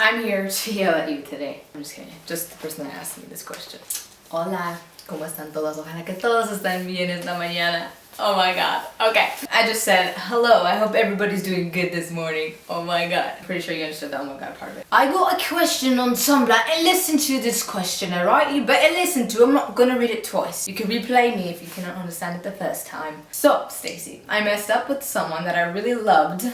I'm here to yell at you today. I'm just kidding. Just the person that asked me this question. Hola, ¿cómo están todos? Ojalá que todos estén bien esta mañana. Oh my god. Okay. I just said, hello, I hope everybody's doing good this morning. Oh my god. Pretty sure you understood the oh my god part of it. I got a question on Tumblr and listen to this question, alright? You better listen to it. I'm not gonna read it twice. You can replay me if you cannot understand it the first time. So, Stacy, I messed up with someone that I really loved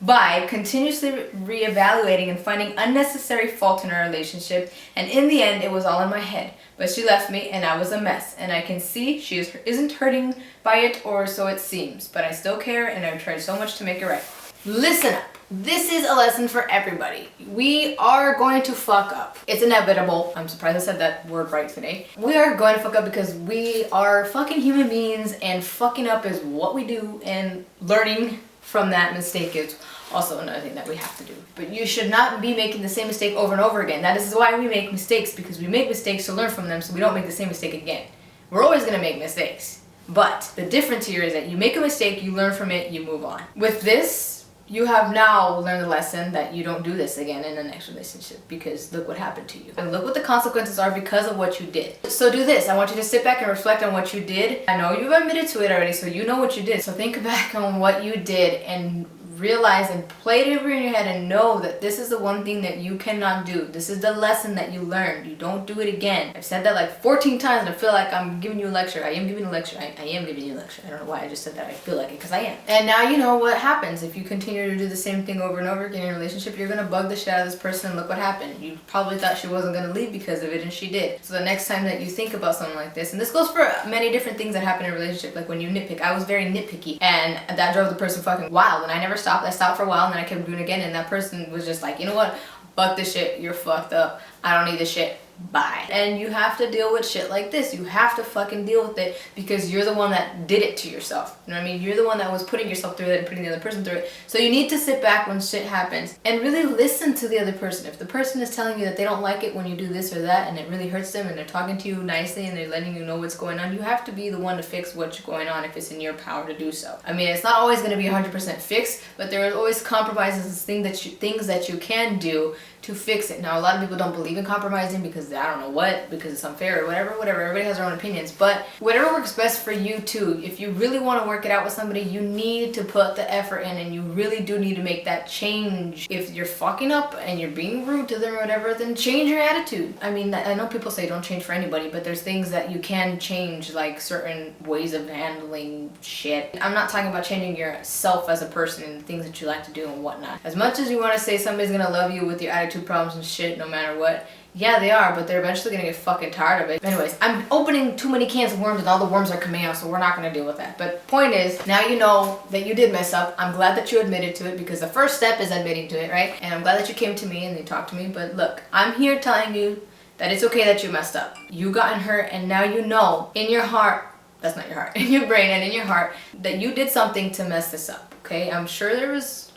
by continuously reevaluating and finding unnecessary fault in our relationship, and in the end it was all in my head. But she left me and I was a mess, and I can see she isn't hurting by it, or so it seems, but I still care and I've tried so much to make it right. Listen up. This is a lesson for everybody. We are going to fuck up. It's inevitable. I'm surprised I said that word right today. We are going to fuck up because we are fucking human beings, and fucking up is what we do, and learning from that mistake is also another thing that we have to do. But you should not be making the same mistake over and over again. That is why we make mistakes, because we make mistakes to learn from them so we don't make the same mistake again. We're always gonna make mistakes. But the difference here is that you make a mistake, you learn from it, you move on. With this, you have now learned the lesson that you don't do this again in the next relationship, because look what happened to you. And look what the consequences are because of what you did. So do this. I want you to sit back and reflect on what you did. I know you've admitted to it already, so you know what you did. So think back on what you did and realize and play it over in your head and know that this is the one thing that you cannot do. This is the lesson that you learned. You don't do it again. I've said that like 14 times and I feel like I'm giving you a lecture. I am giving you a lecture. I am giving you a lecture. I don't know why I just said that. I feel like it because I am. And now you know what happens. If you continue to do the same thing over and over again in a relationship, you're gonna bug the shit out of this person, and look what happened. You probably thought she wasn't gonna leave because of it, and she did. So the next time that you think about something like this, and this goes for many different things that happen in a relationship, like when you nitpick. I was very nitpicky, and that drove the person fucking wild, and I never stopped. I stopped for a while, and then I kept doing it again, and that person was just like, you know what, fuck this shit, you're fucked up, I don't need this shit, bye. And you have to deal with shit like this. You have to fucking deal with it because you're the one that did it to yourself. You know what I mean? You're the one that was putting yourself through it and putting the other person through it. So you need to sit back when shit happens and really listen to the other person. If the person is telling you that they don't like it when you do this or that and it really hurts them, and they're talking to you nicely and they're letting you know what's going on, you have to be the one to fix what's going on if it's in your power to do so. I mean, it's not always going to be 100% fixed, but there are always compromises, things that you can do to fix it. Now, a lot of people don't believe in compromising because I don't know what, because it's unfair or whatever. Everybody has their own opinions, but whatever works best for you too. If you really want to work it out with somebody, you need to put the effort in, and you really do need to make that change. If you're fucking up and you're being rude to them or whatever, then change your attitude. I mean, I know people say don't change for anybody, but there's things that you can change, like certain ways of handling shit. I'm not talking about changing yourself as a person and the things that you like to do and whatnot. As much as you want to say somebody's gonna love you with your attitude problems and shit no matter what, yeah, they are, but they're eventually gonna get fucking tired of it. Anyways, I'm opening too many cans of worms and all the worms are coming out, so we're not gonna deal with that. But point is, now you know that you did mess up. I'm glad that you admitted to it, because the first step is admitting to it, right? And I'm glad that you came to me and you talked to me, but look, I'm here telling you that it's okay that you messed up. You gotten hurt, and now you know in your heart, that's not your heart, in your brain and in your heart, that you did something to mess this up, okay? I'm sure there's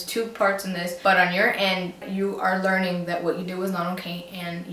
two parts in this, but on your end, you are learning that what you did was not okay, and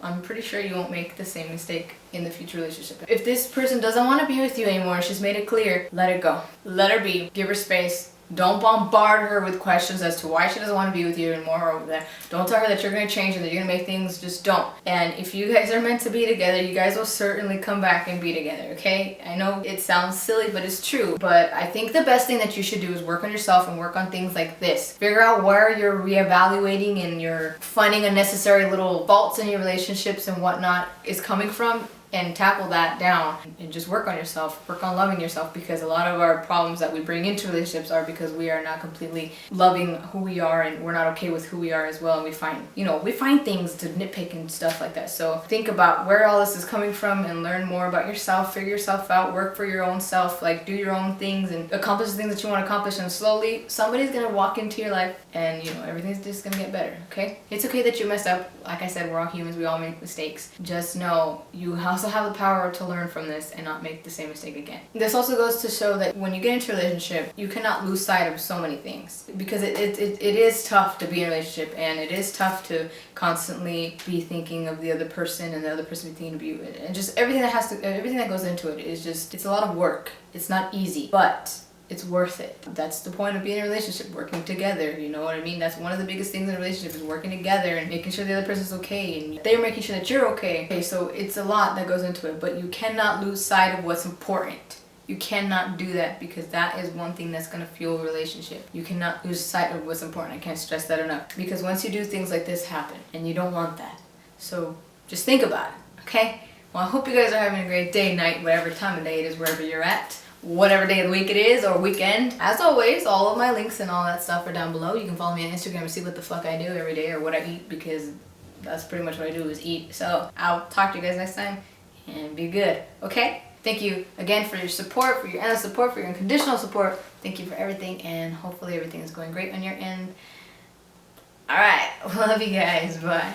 I'm pretty sure you won't make the same mistake in the future relationship. If this person doesn't want to be with you anymore, she's made it clear, let it go. Let her be. Give her space. Don't bombard her with questions as to why she doesn't want to be with you anymore or over there. Don't tell her that you're going to change and that you're going to make things. Just don't. And if you guys are meant to be together, you guys will certainly come back and be together, okay? I know it sounds silly, but it's true. But I think the best thing that you should do is work on yourself and work on things like this. Figure out where you're reevaluating and you're finding unnecessary little faults in your relationships and whatnot is coming from, and tackle that down and just work on yourself, work on loving yourself, because a lot of our problems that we bring into relationships are because we are not completely loving who we are, and we're not okay with who we are as well, and we find things to nitpick and stuff like that. So think about where all this is coming from and learn more about yourself, figure yourself out, work for your own self, like do your own things and accomplish the things that you want to accomplish, and slowly somebody's gonna walk into your life and everything's just gonna get better, okay? It's okay that you messed up. Like I said, we're all humans, we all make mistakes. Just know you also have the power to learn from this and not make the same mistake again. This also goes to show that when you get into a relationship, you cannot lose sight of so many things, because it is tough to be in a relationship, and it is tough to constantly be thinking of the other person and the other person be thinking of you, and just everything that goes into it is just, it's a lot of work. It's not easy, but it's worth it. That's the point of being in a relationship, working together, you know what I mean? That's one of the biggest things in a relationship, is working together and making sure the other person's okay, and they're making sure that you're okay. Okay, so it's a lot that goes into it, but you cannot lose sight of what's important. You cannot do that, because that is one thing that's going to fuel a relationship. You cannot lose sight of what's important. I can't stress that enough. Because once you do, things like this happen, and you don't want that. So just think about it, okay? Well, I hope you guys are having a great day, night, whatever time of day it is, wherever you're at. Whatever day of the week it is, or weekend. As always, all of my links and all that stuff are down below. You can follow me on Instagram and see what the fuck I do every day, or what I eat, because that's pretty much what I do, is eat. So I'll talk to you guys next time, and be good, okay? Thank you again for your support, for your endless support, for your unconditional support. Thank you for everything, and hopefully everything is going great on your end. Alright, love you guys, bye.